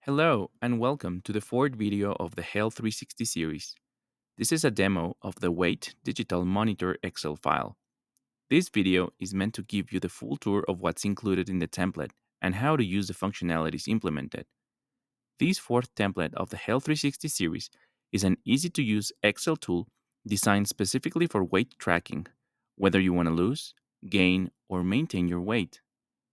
Hello, and welcome to the fourth video of the Health 360 series. This is a demo of the Weight Digital Monitor Excel file. This video is meant to give you the full tour of what's included in the template and how to use the functionalities implemented. This fourth template of the Health 360 series is an easy to use Excel tool designed specifically for weight tracking, whether you want to lose, gain, or maintain your weight.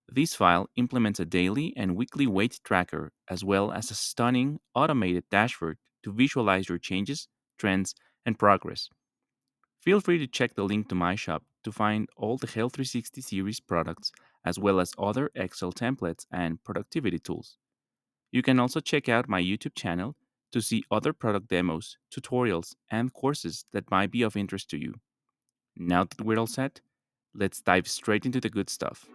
This file implements a daily and weekly weight tracker as well as a stunning automated dashboard to visualize your changes, trends, and progress. Feel free to check the link to my shop to find all the Health 360 series products as well as other Excel templates and productivity tools. You can also check out my YouTube channel to see other product demos, tutorials, and courses that might be of interest to you. Now that we're all set, let's dive straight into the good stuff.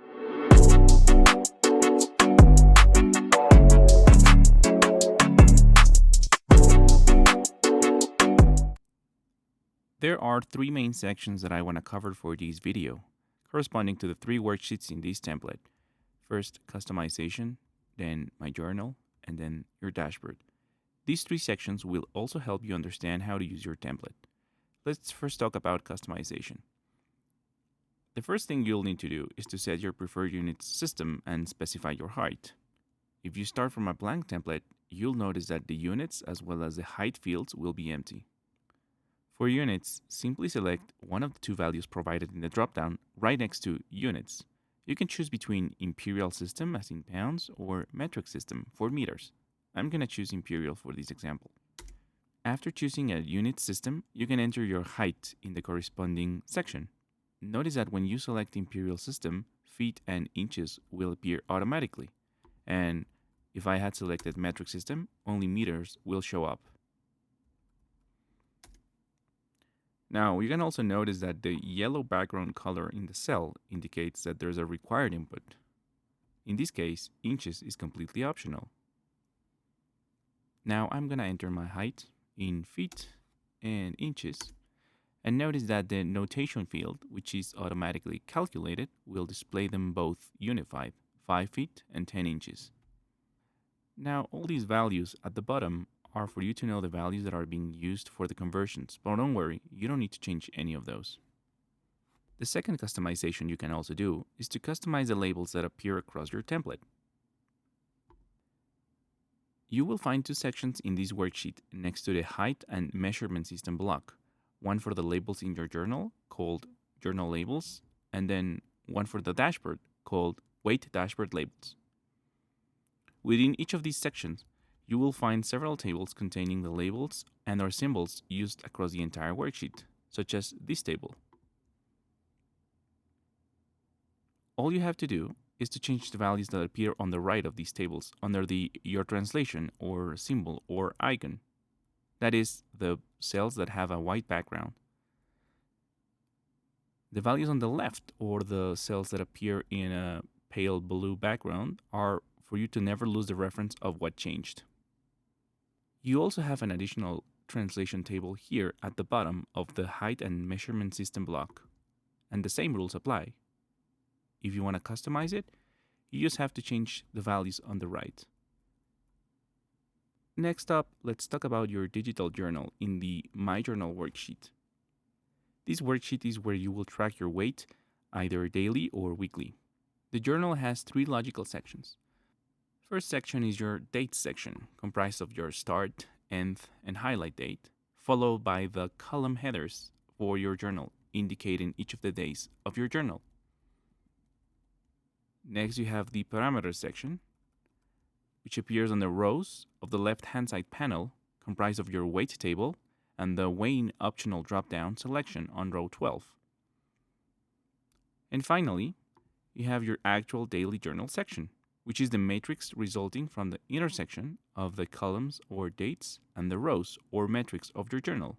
There are three main sections that I want to cover for this video, corresponding to the three worksheets in this template. First, customization, then my journal, and then your dashboard. These three sections will also help you understand how to use your template. Let's first talk about customization. The first thing you'll need to do is to set your preferred unit system and specify your height. If you start from a blank template, you'll notice that the units as well as the height fields will be empty. For units, simply select one of the two values provided in the dropdown right next to Units. You can choose between Imperial System, as in pounds, or Metric System for meters. I'm going to choose Imperial for this example. After choosing a unit system, you can enter your height in the corresponding section. Notice that when you select Imperial System, feet and inches will appear automatically. And if I had selected Metric System, only meters will show up. Now, you can also notice that the yellow background color in the cell indicates that there's a required input. In this case, inches is completely optional. Now I'm going to enter my height in feet and inches, and notice that the notation field, which is automatically calculated, will display them both unified, 5 feet and 10 inches. Now, all these values at the bottom are for you to know the values that are being used for the conversions, but don't worry, you don't need to change any of those. The second customization you can also do is to customize the labels that appear across your template. You will find two sections in this worksheet next to the height and measurement system block, one for the labels in your journal called Journal Labels, and then one for the dashboard called Weight Dashboard Labels. Within each of these sections, you will find several tables containing the labels and or symbols used across the entire worksheet, such as this table. All you have to do is to change the values that appear on the right of these tables under the Your Translation or symbol or icon. That is, the cells that have a white background. The values on the left, or the cells that appear in a pale blue background, are for you to never lose the reference of what changed. You also have an additional translation table here at the bottom of the height and measurement system block, and the same rules apply. If you want to customize it, you just have to change the values on the right. Next up, let's talk about your digital journal in the My Journal worksheet. This worksheet is where you will track your weight, either daily or weekly. The journal has three logical sections. First section is your dates section, comprised of your start, end, and highlight date, followed by the column headers for your journal, indicating each of the days of your journal. Next, you have the parameters section, which appears on the rows of the left-hand side panel, comprised of your weight table and the weighing optional drop-down selection on row 12. And finally, you have your actual daily journal section, which is the matrix resulting from the intersection of the columns or dates and the rows or metrics of your journal.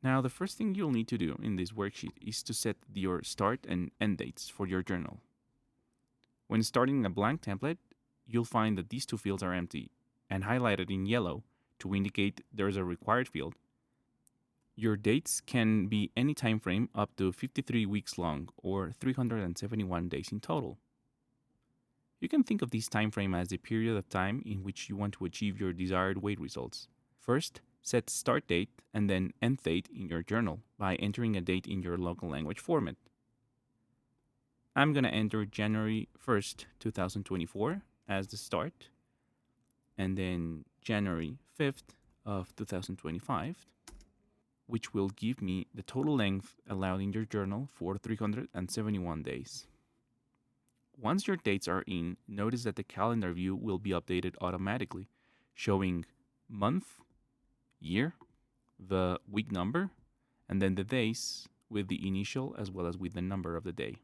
Now, the first thing you'll need to do in this worksheet is to set your start and end dates for your journal. When starting a blank template, you'll find that these two fields are empty and highlighted in yellow to indicate there's a required field. Your dates can be any time frame up to 53 weeks long or 371 days in total. You can think of this time frame as the period of time in which you want to achieve your desired weight results. First, set start date and then end date in your journal by entering a date in your local language format. I'm going to enter January 1st, 2024 as the start, and then January 5th of 2025, which will give me the total length allowed in your journal for 371 days. Once your dates are in, notice that the calendar view will be updated automatically, showing month, year, the week number, and then the days with the initial as well as with the number of the day.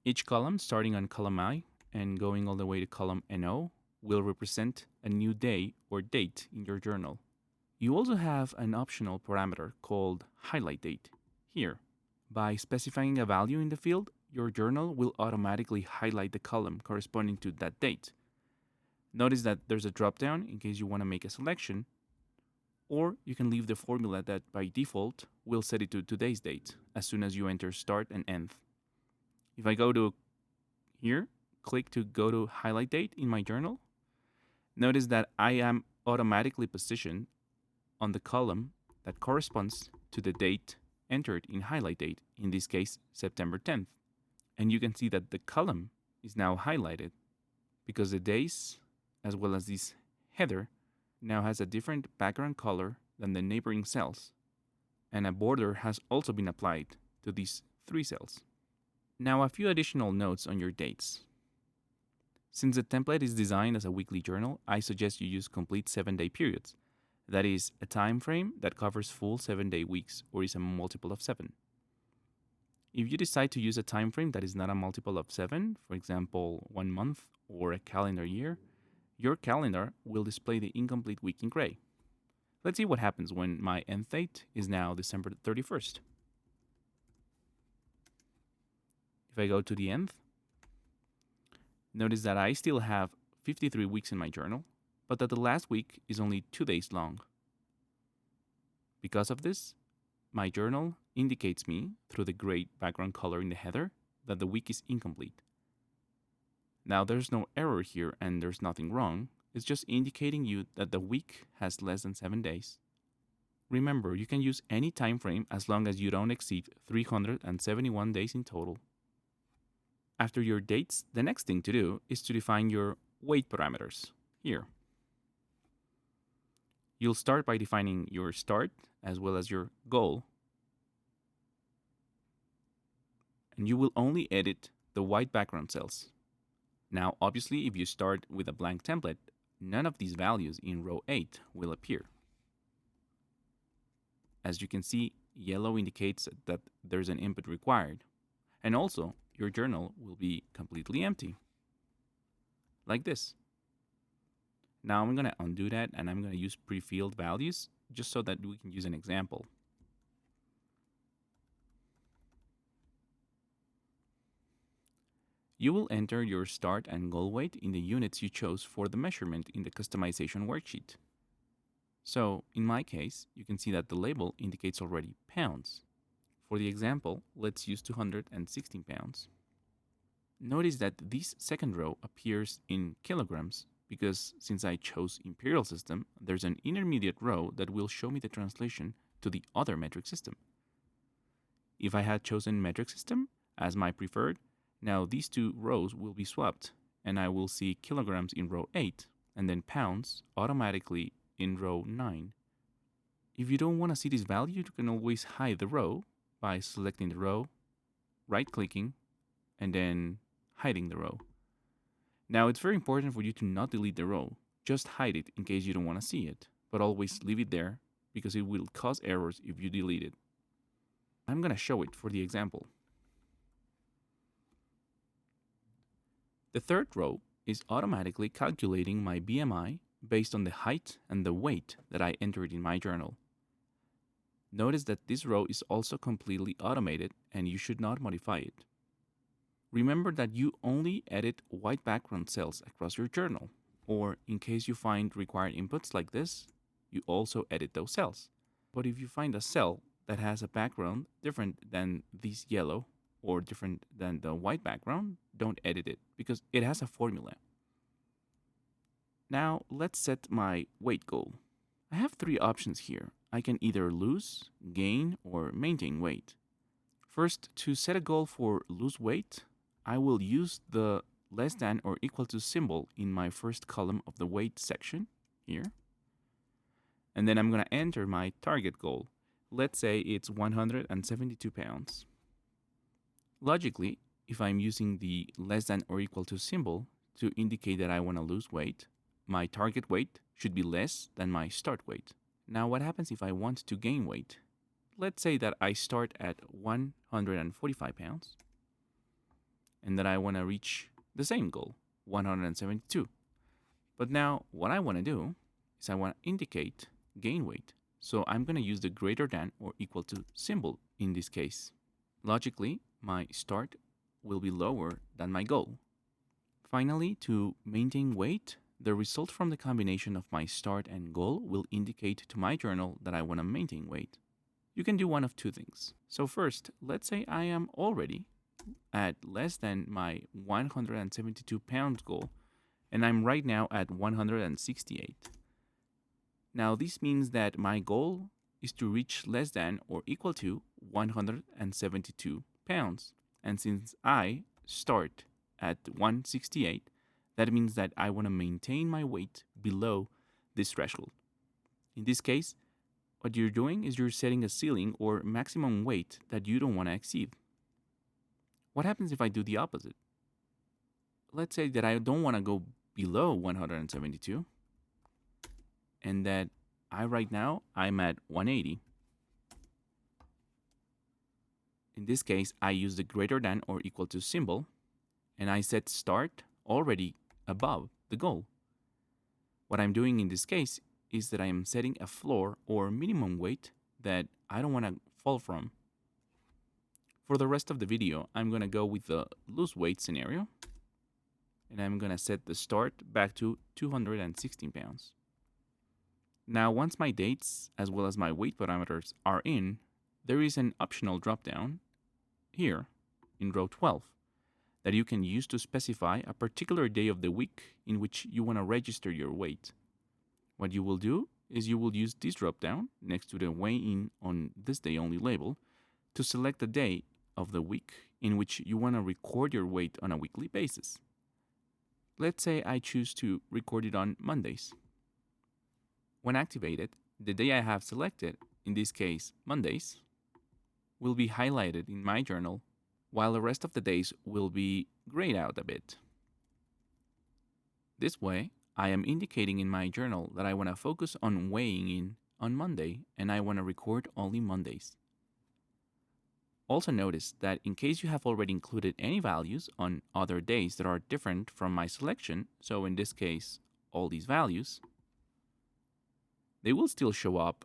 Each column, starting on column I and going all the way to column NO, will represent a new day or date in your journal. You also have an optional parameter called highlight date here. By specifying a value in the field, your journal will automatically highlight the column corresponding to that date. Notice that there's a drop-down in case you want to make a selection, or you can leave the formula that by default will set it to today's date as soon as you enter start and end. If I go to here, click to go to highlight date in my journal, notice that I am automatically positioned on the column that corresponds to the date entered in highlight date, in this case, September 10th. And you can see that the column is now highlighted because the days, as well as this header, now has a different background color than the neighboring cells. And a border has also been applied to these 3 cells. Now, a few additional notes on your dates. Since the template is designed as a weekly journal, I suggest you use complete 7-day periods. That is, a time frame that covers full 7-day weeks or is a multiple of 7. If you decide to use a time frame that is not a multiple of 7, for example, 1 month or a calendar year, your calendar will display the incomplete week in gray. Let's see what happens when my end date is now December 31st. If I go to the end, notice that I still have 53 weeks in my journal, but that the last week is only 2 days long. Because of this, my journal indicates me, through the gray background color in the header, that the week is incomplete. Now there's no error here and there's nothing wrong, it's just indicating you that the week has less than 7 days. Remember, you can use any time frame as long as you don't exceed 371 days in total. After your dates, the next thing to do is to define your weight parameters here. You'll start by defining your start as well as your goal. And you will only edit the white background cells. Now, obviously, if you start with a blank template, none of these values in row 8 will appear. As you can see, yellow indicates that there's an input required. And also, your journal will be completely empty, like this. Now I'm going to undo that and I'm going to use pre-filled values just so that we can use an example. You will enter your start and goal weight in the units you chose for the measurement in the customization worksheet. So in my case, you can see that the label indicates already pounds. For the example, let's use 216 pounds. Notice that this second row appears in kilograms because since I chose imperial system, there's an intermediate row that will show me the translation to the other metric system. If I had chosen metric system as my preferred, now these 2 rows will be swapped and I will see kilograms in row 8 and then pounds automatically in row 9. If you don't want to see this value, you can always hide the row by selecting the row, right-clicking, and then hiding the row. Now, it's very important for you to not delete the row. Just hide it in case you don't want to see it, but always leave it there because it will cause errors if you delete it. I'm going to show it for the example. The third row is automatically calculating my BMI based on the height and the weight that I entered in my journal. Notice that this row is also completely automated and you should not modify it. Remember that you only edit white background cells across your journal, or in case you find required inputs like this, you also edit those cells. But if you find a cell that has a background different than this yellow or different than the white background, don't edit it because it has a formula. Now let's set my weight goal. I have three options here. I can either lose, gain, or maintain weight. First, to set a goal for lose weight, I will use the less than or equal to symbol in my first column of the weight section here. And then I'm going to enter my target goal. Let's say it's 172 pounds. Logically, if I'm using the less than or equal to symbol to indicate that I want to lose weight, my target weight should be less than my start weight. Now, what happens if I want to gain weight? Let's say that I start at 145 pounds and that I want to reach the same goal, 172. But now what I want to do is I want to indicate gain weight. So I'm going to use the greater than or equal to symbol in this case. Logically, my start will be lower than my goal. Finally, to maintain weight, the result from the combination of my start and goal will indicate to my journal that I want to maintain weight. You can do one of two things. So first, let's say I am already at less than my 172 pounds goal, and I'm right now at 168. Now this means that my goal is to reach less than or equal to 172 pounds. And since I start at 168, that means that I want to maintain my weight below this threshold. In this case, what you're doing is you're setting a ceiling or maximum weight that you don't want to exceed. What happens if I do the opposite? Let's say that I don't want to go below 172 and that right now I'm at 180. In this case, I use the greater than or equal to symbol and I set start already above the goal. What I'm doing in this case is that I am setting a floor or minimum weight that I don't want to fall from. For the rest of the video, I'm going to go with the lose weight scenario and I'm going to set the start back to 216 pounds. Now, once my dates as well as my weight parameters are in, there is an optional dropdown here in row 12 that you can use to specify a particular day of the week in which you want to register your weight. What you will do is you will use this dropdown next to the weigh in on this day only label to select the day of the week in which you want to record your weight on a weekly basis. Let's say I choose to record it on Mondays. When activated, the day I have selected, in this case Mondays, will be highlighted in my journal, while the rest of the days will be grayed out a bit. This way, I am indicating in my journal that I want to focus on weighing in on Monday and I want to record only Mondays. Also notice that in case you have already included any values on other days that are different from my selection, so in this case, all these values, they will still show up.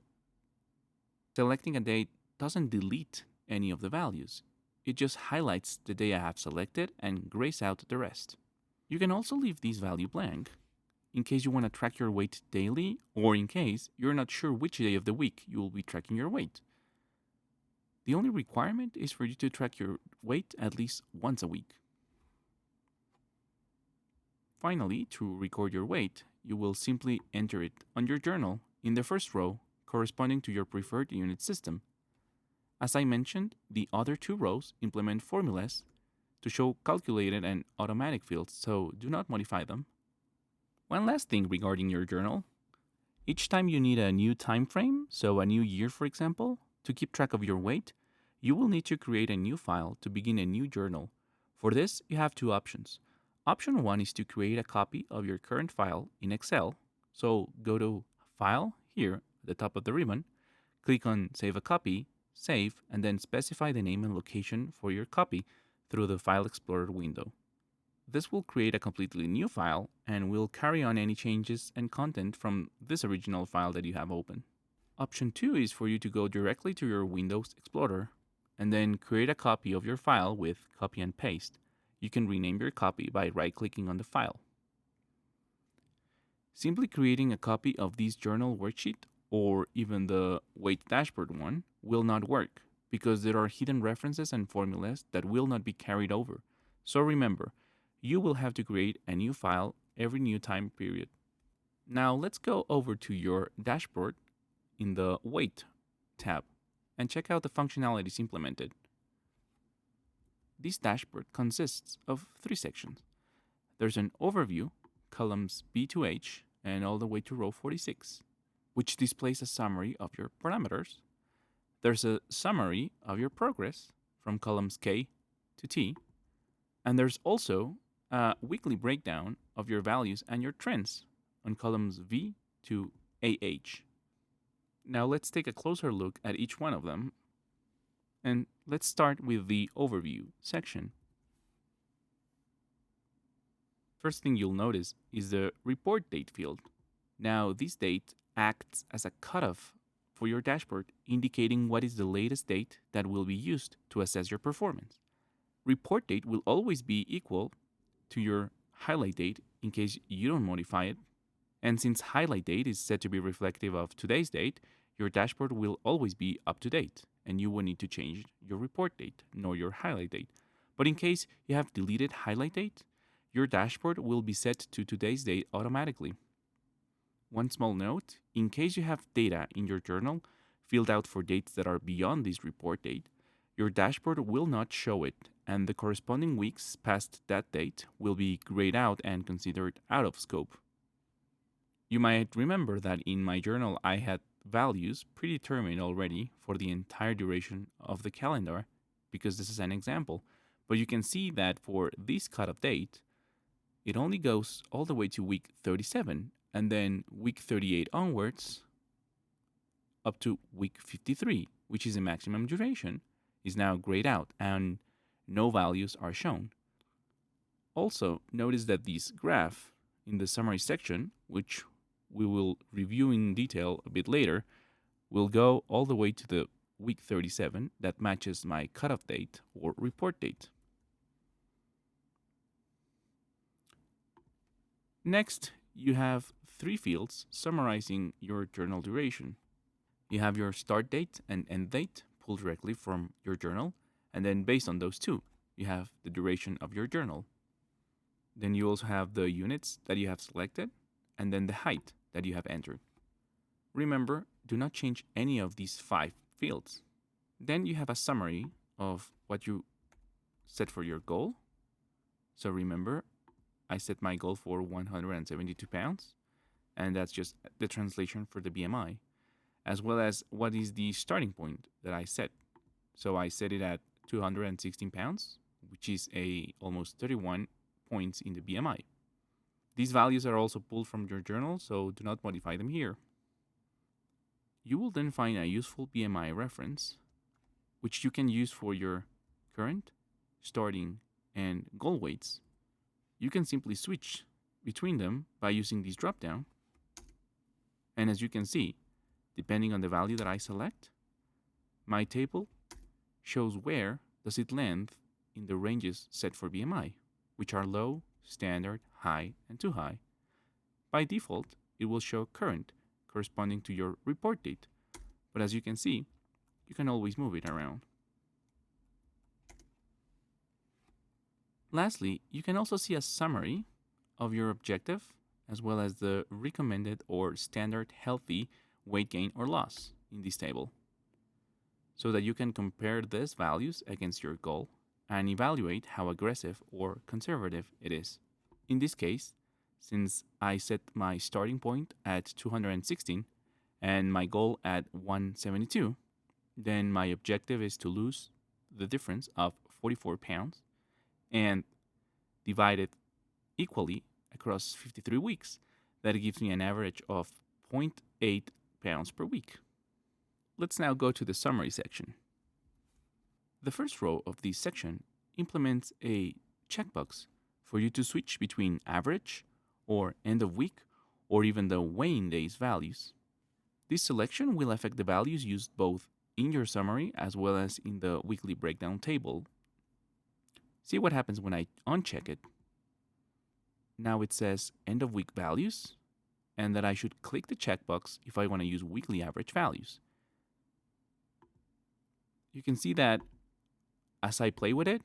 Selecting a date doesn't delete any of the values. It just highlights the day I have selected and grays out the rest. You can also leave these values blank in case you want to track your weight daily or in case you're not sure which day of the week you will be tracking your weight. The only requirement is for you to track your weight at least once a week. Finally, to record your weight, you will simply enter it on your journal in the first row corresponding to your preferred unit system. As I mentioned, the other two rows implement formulas to show calculated and automatic fields, so do not modify them. One last thing regarding your journal. Each time you need a new time frame, so a new year for example, to keep track of your weight, you will need to create a new file to begin a new journal. For this, you have two options. Option 1 is to create a copy of your current file in Excel. So go to File here at the top of the ribbon, click on Save a Copy, save, and then specify the name and location for your copy through the File Explorer window. This will create a completely new file and will carry on any changes and content from this original file that you have open. Option 2 is for you to go directly to your Windows Explorer and then create a copy of your file with copy and paste. You can rename your copy by right-clicking on the file. Simply creating a copy of this journal worksheet or even the weight dashboard one will not work because there are hidden references and formulas that will not be carried over. So remember, you will have to create a new file every new time period. Now let's go over to your dashboard in the Weight tab and check out the functionalities implemented. This dashboard consists of three sections. There's an overview, columns B to H, and all the way to row 46, which displays a summary of your parameters. There's a summary of your progress from columns K to T, and there's also a weekly breakdown of your values and your trends on columns V to AH. Now let's take a closer look at each one of them, and let's start with the overview section. First thing you'll notice is the report date field. Now this date acts as a cutoff for your dashboard, indicating what is the latest date that will be used to assess your performance. Report date will always be equal to your highlight date in case you don't modify it. And since highlight date is set to be reflective of today's date, your dashboard will always be up to date, and you won't need to change your report date nor your highlight date. But in case you have deleted highlight date, your dashboard will be set to today's date automatically. One small note, in case you have data in your journal filled out for dates that are beyond this report date, your dashboard will not show it, and the corresponding weeks past that date will be grayed out and considered out of scope. You might remember that in my journal I had values predetermined already for the entire duration of the calendar, because this is an example, but you can see that for this cutoff date, it only goes all the way to week 37, and then week 38 onwards up to week 53, which is the maximum duration, is now grayed out and no values are shown. Also, notice that this graph in the summary section, which we will review in detail a bit later, will go all the way to the week 37 that matches my cutoff date or report date. Next, you have three fields summarizing your journal duration. You have your start date and end date pulled directly from your journal, and then based on those two, you have the duration of your journal. Then you also have the units that you have selected, and then the height that you have entered. Remember, do not change any of these five fields. Then you have a summary of what you set for your goal. So remember, I set my goal for 172 pounds, and that's just the translation for the BMI, as well as what is the starting point that I set. So I set it at 216 pounds, which is almost 31 points in the BMI. These values are also pulled from your journal, so do not modify them here. You will then find a useful BMI reference, which you can use for your current, starting, and goal weights. You can simply switch between them by using this dropdown. And as you can see, depending on the value that I select, my table shows where does it land in the ranges set for BMI, which are low, standard, high, and too high. By default, it will show current, corresponding to your report date. But as you can see, you can always move it around. Lastly, you can also see a summary of your objective, as well as the recommended or standard healthy weight gain or loss in this table, so that you can compare these values against your goal and evaluate how aggressive or conservative it is. In this case, since I set my starting point at 216 and my goal at 172, then my objective is to lose the difference of 44 pounds and divide it equally across 53 weeks. That gives me an average of 0.8 pounds per week. Let's now go to the summary section. The first row of this section implements a checkbox for you to switch between average or end of week or even the weighing days values. This selection will affect the values used both in your summary as well as in the weekly breakdown table. See what happens when I uncheck it. Now it says end of week values, and that I should click the checkbox if I want to use weekly average values. you can see that as I play with it,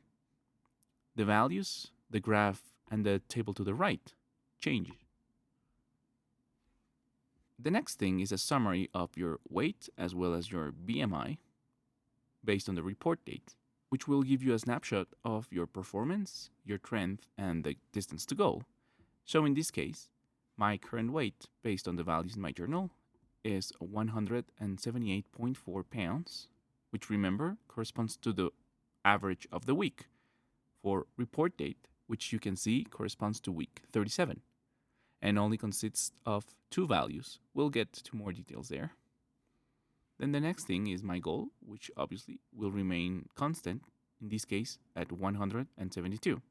the values, the graph, and the table to the right change. The next thing is a summary of your weight as well as your BMI based on the report date, which will give you a snapshot of your performance, your trend, and the distance to goal. So in this case, my current weight based on the values in my journal is 178.4 pounds, which remember corresponds to the average of the week. For report date, which you can see corresponds to week 37 and only consists of two values. We'll get to more details there. Then the next thing is my goal, which obviously will remain constant, in this case at 172.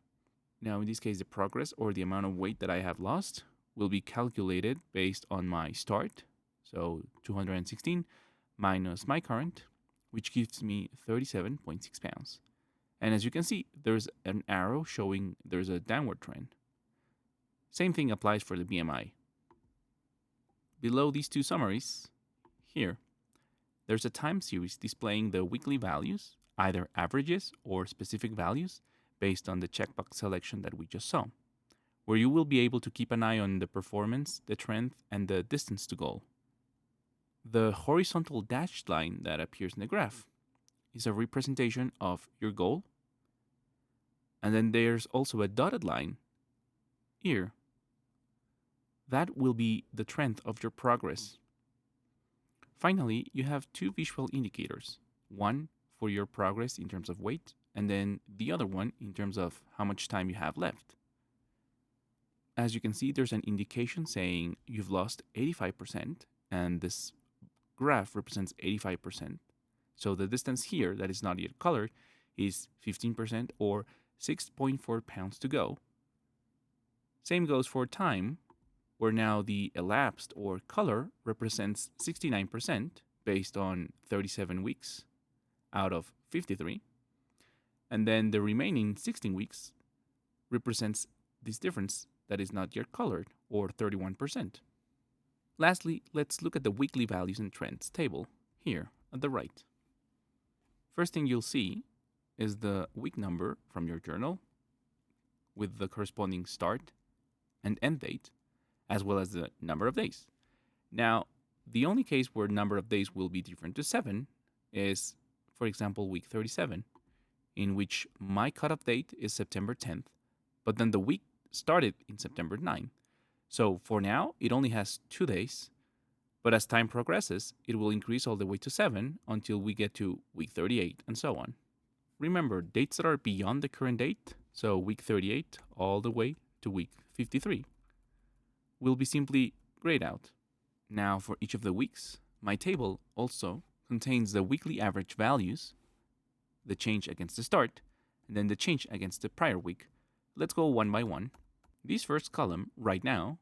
Now, in this case, the progress or the amount of weight that I have lost will be calculated based on my start, so 216 minus my current, which gives me 37.6 pounds. And as you can see, there's an arrow showing there's a downward trend. Same thing applies for the BMI. Below these two summaries, here, there's a time series displaying the weekly values, either averages or specific values, based on the checkbox selection that we just saw, where you will be able to keep an eye on the performance, the trend, and the distance to goal. The horizontal dashed line that appears in the graph is a representation of your goal, and then there's also a dotted line here. That will be the trend of your progress. Finally, you have two visual indicators, one for your progress in terms of weight, and then the other one in terms of how much time you have left. As you can see, there's an indication saying you've lost 85%, and this graph represents 85%. So the distance here that is not yet colored is 15% or 6.4 pounds to go. Same goes for time, where now the elapsed or color represents 69% based on 37 weeks out of 53. And then the remaining 16 weeks represents this difference that is not yet colored, or 31%. Lastly, let's look at the weekly values and trends table here at the right. First thing you'll see is the week number from your journal with the corresponding start and end date, as well as the number of days. Now, the only case where number of days will be different to 7 is, for example, week 37, in which my cutoff date is September 10th, but then the week started in September 9th. So for now, it only has 2 days, but as time progresses, it will increase all the way to 7 until we get to week 38 and so on. Remember, dates that are beyond the current date, so week 38 all the way to week 53, will be simply grayed out. Now for each of the weeks, my table also contains the weekly average values, the change against the start, and then the change against the prior week. Let's go one by one. This first column right now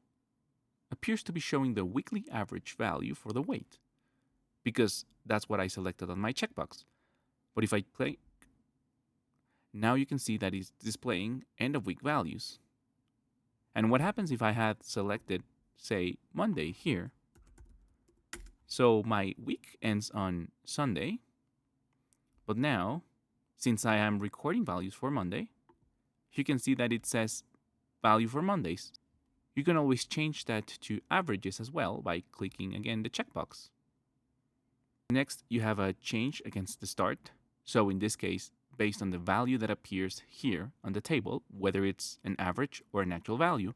appears to be showing the weekly average value for the weight, because that's what I selected on my checkbox. But if I click, now you can see that it's displaying end of week values. And what happens if I had selected, say, Monday here? So my week ends on Sunday, but now, since I am recording values for Monday, you can see that it says value for Mondays. You can always change that to averages as well by clicking again the checkbox. Next, you have a change against the start. So in this case, based on the value that appears here on the table, whether it's an average or an actual value,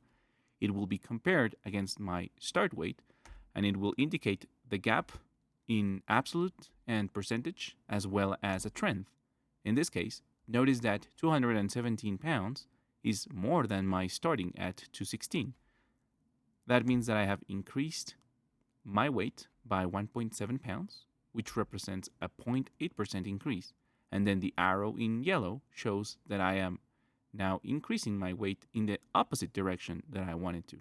it will be compared against my start weight, and it will indicate the gap in absolute and percentage as well as a trend. In this case, notice that 217 pounds is more than my starting at 216. That means that I have increased my weight by 1.7 pounds, which represents a 0.8% increase. And then the arrow in yellow shows that I am now increasing my weight in the opposite direction that I wanted to.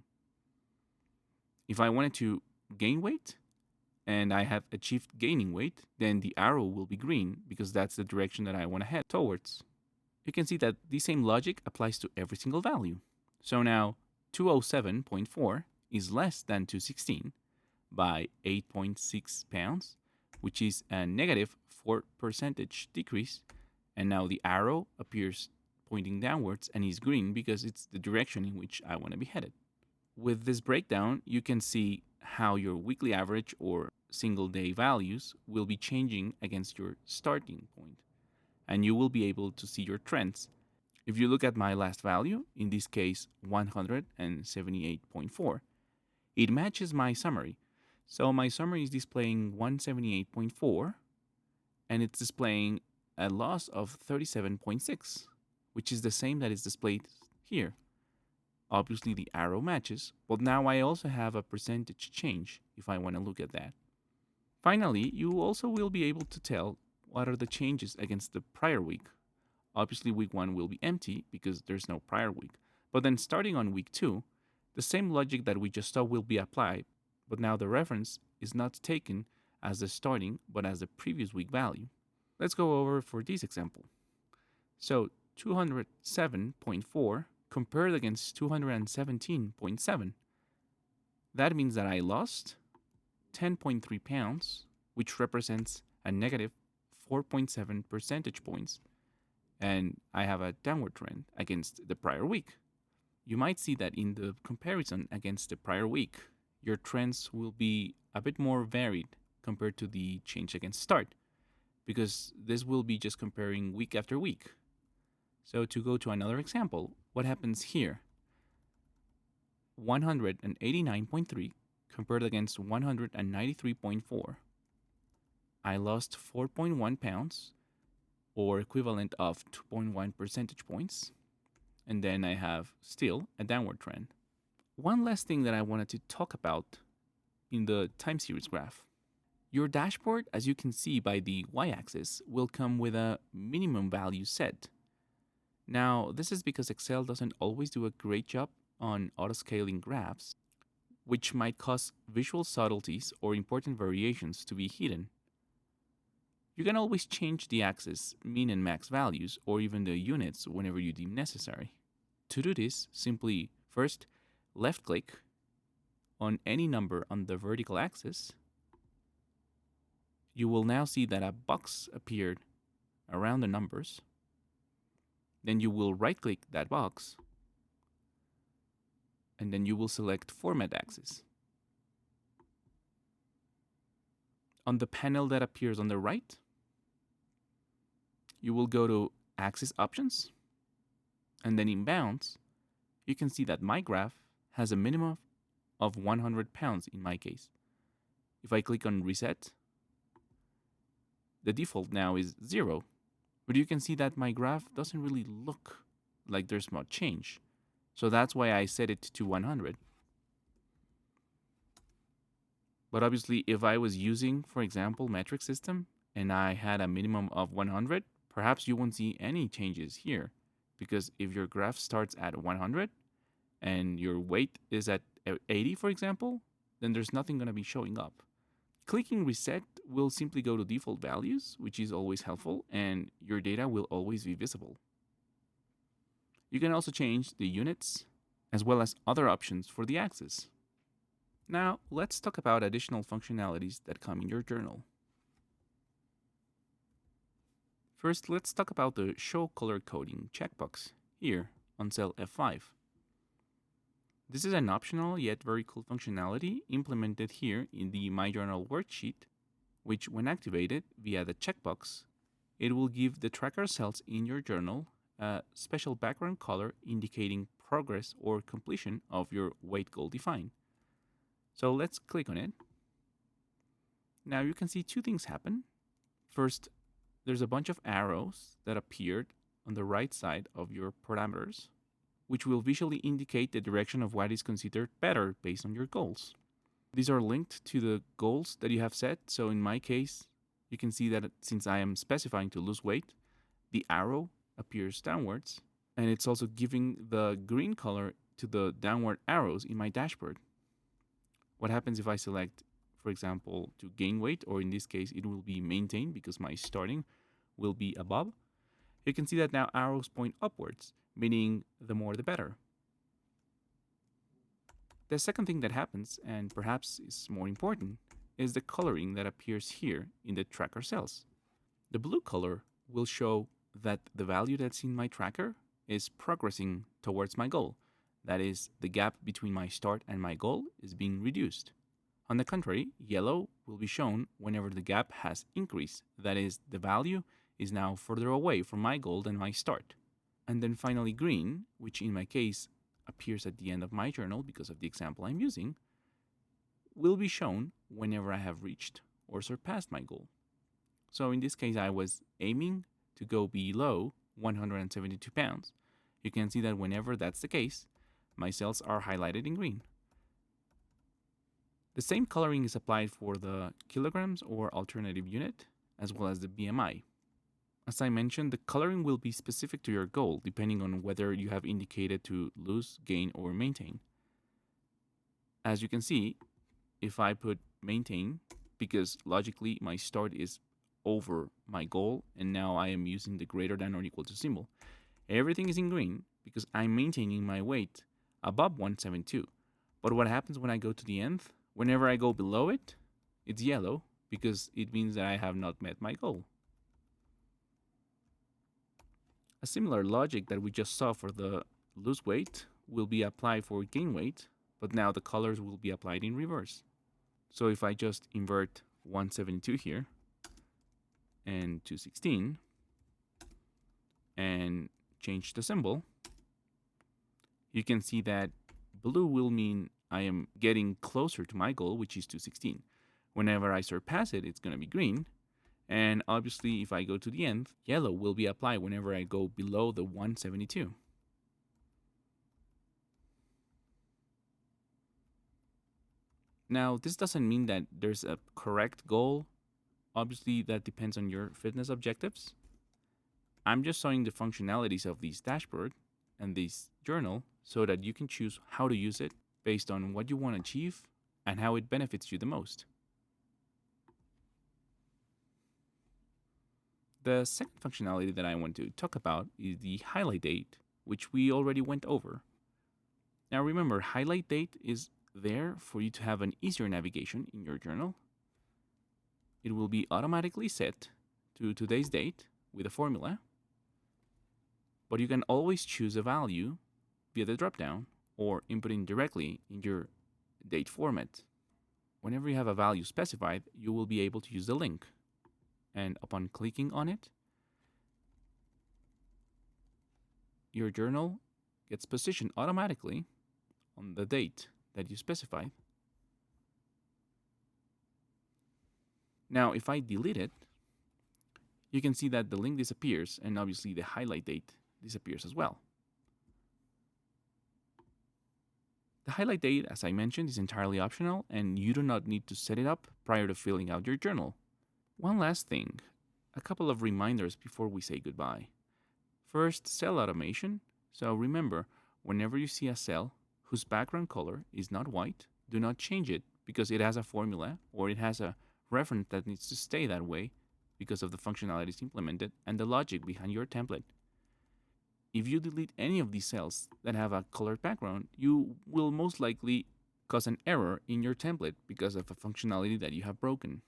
If I wanted to gain weight and I have achieved gaining weight, then the arrow will be green because that's the direction that I want to head towards. You can see that the same logic applies to every single value. So now 207.4 is less than 216 by 8.6 pounds, which is a negative 4% decrease. And now the arrow appears pointing downwards and is green because it's the direction in which I want to be headed. With this breakdown, you can see how your weekly average or single day values will be changing against your starting point, and you will be able to see your trends. If you look at my last value, in this case 178.4, it matches my summary. So my summary is displaying 178.4 and it's displaying a loss of 37.6, which is the same that is displayed here. Obviously the arrow matches, but now I also have a percentage change if I want to look at that. Finally, you also will be able to tell what are the changes against the prior week. Obviously week 1 will be empty because there's no prior week. But then starting on week 2, the same logic that we just saw will be applied, but now the reference is not taken as the starting, but as the previous week value. Let's go over for this example. So 207.4 compared against 217.7. That means that I lost 10.3 pounds, which represents a negative 4.7 percentage points, and I have a downward trend against the prior week. You might see that in the comparison against the prior week, your trends will be a bit more varied compared to the change against start, because this will be just comparing week after week. So to go to another example, what happens here? 189.3 compared against 193.4. I lost 4.1 pounds, or equivalent of 2.1 percentage points, and then I have still a downward trend. One last thing that I wanted to talk about in the time series graph. Your dashboard, as you can see by the y-axis, will come with a minimum value set. Now, this is because Excel doesn't always do a great job on autoscaling graphs, which might cause visual subtleties or important variations to be hidden. You can always change the axis, min and max values, or even the units whenever you deem necessary. To do this, simply first left-click on any number on the vertical axis. You will now see that a box appeared around the numbers. Then you will right-click that box, and then you will select Format Axis. On the panel that appears on the right, you will go to Axis Options, and then in Bounds, you can see that my graph has a minimum of 100 pounds in my case. If I click on Reset, the default now is 0, but you can see that my graph doesn't really look like there's much change. So that's why I set it to 100. But obviously, if I was using, for example, metric system, and I had a minimum of 100, perhaps you won't see any changes here. Because if your graph starts at 100, and your weight is at 80, for example, then there's nothing going to be showing up. Clicking Reset will simply go to default values, which is always helpful, and your data will always be visible. You can also change the units, as well as other options for the axis. Now, let's talk about additional functionalities that come in your journal. First, let's talk about the Show Color Coding checkbox here on cell F5. This is an optional yet very cool functionality implemented here in the My Journal worksheet, which when activated via the checkbox, it will give the tracker cells in your journal a special background color indicating progress or completion of your weight goal defined. So let's click on it. Now you can see two things happen. First, there's a bunch of arrows that appeared on the right side of your parameters, which will visually indicate the direction of what is considered better based on your goals. These are linked to the goals that you have set. So in my case, you can see that since I am specifying to lose weight, the arrow appears downwards, and it's also giving the green color to the downward arrows in my dashboard. What happens if I select, for example, to gain weight, or in this case, it will be maintain because my starting will be above? You can see that now arrows point upwards, meaning the more the better. The second thing that happens, and perhaps is more important, is the coloring that appears here in the tracker cells. The blue color will show that the value that's in my tracker is progressing towards my goal. That is, the gap between my start and my goal is being reduced. On the contrary, yellow will be shown whenever the gap has increased. That is, the value is now further away from my goal than my start. And then finally, green, which in my case appears at the end of my journal because of the example I'm using, will be shown whenever I have reached or surpassed my goal. So in this case, I was aiming to go below 172 pounds. You can see that whenever that's the case, my cells are highlighted in green. The same coloring is applied for the kilograms or alternative unit, as well as the BMI. As I mentioned, the coloring will be specific to your goal, depending on whether you have indicated to lose, gain, or maintain. As you can see, if I put maintain, because logically my start is over my goal, and now I am using the greater than or equal to symbol, everything is in green because I'm maintaining my weight above 172. But what happens when I go to the nth? Whenever I go below it, it's yellow because it means that I have not met my goal. A similar logic that we just saw for the lose weight will be applied for gain weight, but now the colors will be applied in reverse. So if I just invert 172 here and 216 and change the symbol, you can see that blue will mean I am getting closer to my goal, which is 216. Whenever I surpass it, it's going to be green. And obviously, if I go to the nth, yellow will be applied whenever I go below the 172. Now, this doesn't mean that there's a correct goal. Obviously, that depends on your fitness objectives. I'm just showing the functionalities of this dashboard and this journal so that you can choose how to use it based on what you want to achieve and how it benefits you the most. The second functionality that I want to talk about is the highlight date, which we already went over. Now remember, highlight date is there for you to have an easier navigation in your journal. It will be automatically set to today's date with a formula, but you can always choose a value via the dropdown or inputting directly in your date format. Whenever you have a value specified, you will be able to use the link. And upon clicking on it, your journal gets positioned automatically on the date that you specified. Now, if I delete it, you can see that the link disappears and obviously the highlight date disappears as well. The highlight date, as I mentioned, is entirely optional and you do not need to set it up prior to filling out your journal. One last thing, a couple of reminders before we say goodbye. First, cell automation. So remember, whenever you see a cell whose background color is not white, do not change it because it has a formula or it has a reference that needs to stay that way because of the functionalities implemented and the logic behind your template. If you delete any of these cells that have a colored background, you will most likely cause an error in your template because of a functionality that you have broken.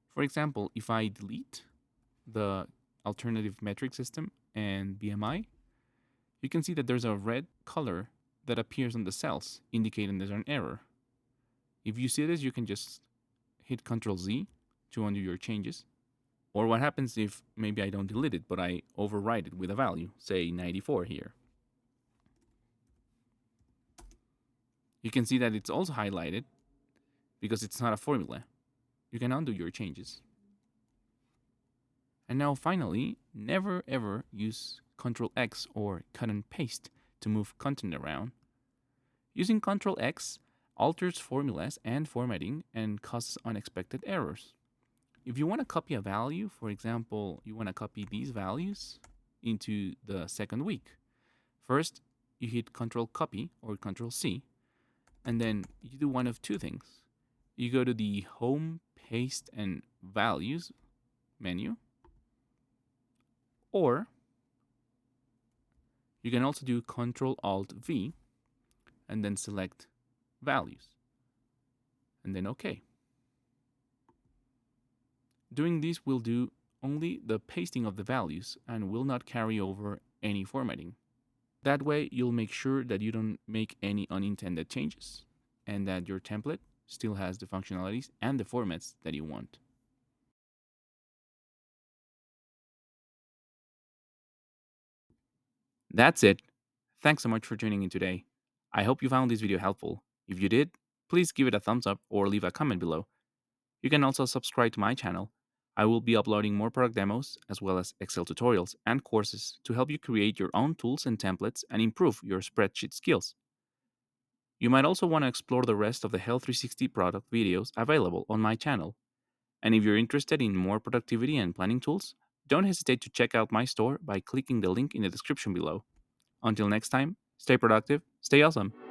For example, if I delete the alternative metric system and BMI, you can see that there's a red color that appears on the cells, indicating there's an error. If you see this, you can just hit Ctrl Z to undo your changes. Or what happens if maybe I don't delete it, but I overwrite it with a value, say 94 here. You can see that it's also highlighted because it's not a formula. You can undo your changes. And now finally, never ever use Ctrl X or cut and paste to move content around. Using Ctrl X alters formulas and formatting and causes unexpected errors. If you want to copy a value, for example, you want to copy these values into the second week. First, you hit Ctrl Copy or Ctrl C, and then you do one of two things. You go to the Home, Paste, and Values menu, or you can also do Ctrl Alt V and then select Values, and then OK. Doing this will do only the pasting of the values and will not carry over any formatting. That way, you'll make sure that you don't make any unintended changes and that your template still has the functionalities and the formats that you want. That's it. Thanks so much for tuning in today. I hope you found this video helpful. If you did, please give it a thumbs up or leave a comment below. You can also subscribe to my channel. I will be uploading more product demos as well as Excel tutorials and courses to help you create your own tools and templates and improve your spreadsheet skills. You might also want to explore the rest of the Health 360 product videos available on my channel. And if you're interested in more productivity and planning tools, don't hesitate to check out my store by clicking the link in the description below. Until next time, stay productive, stay awesome.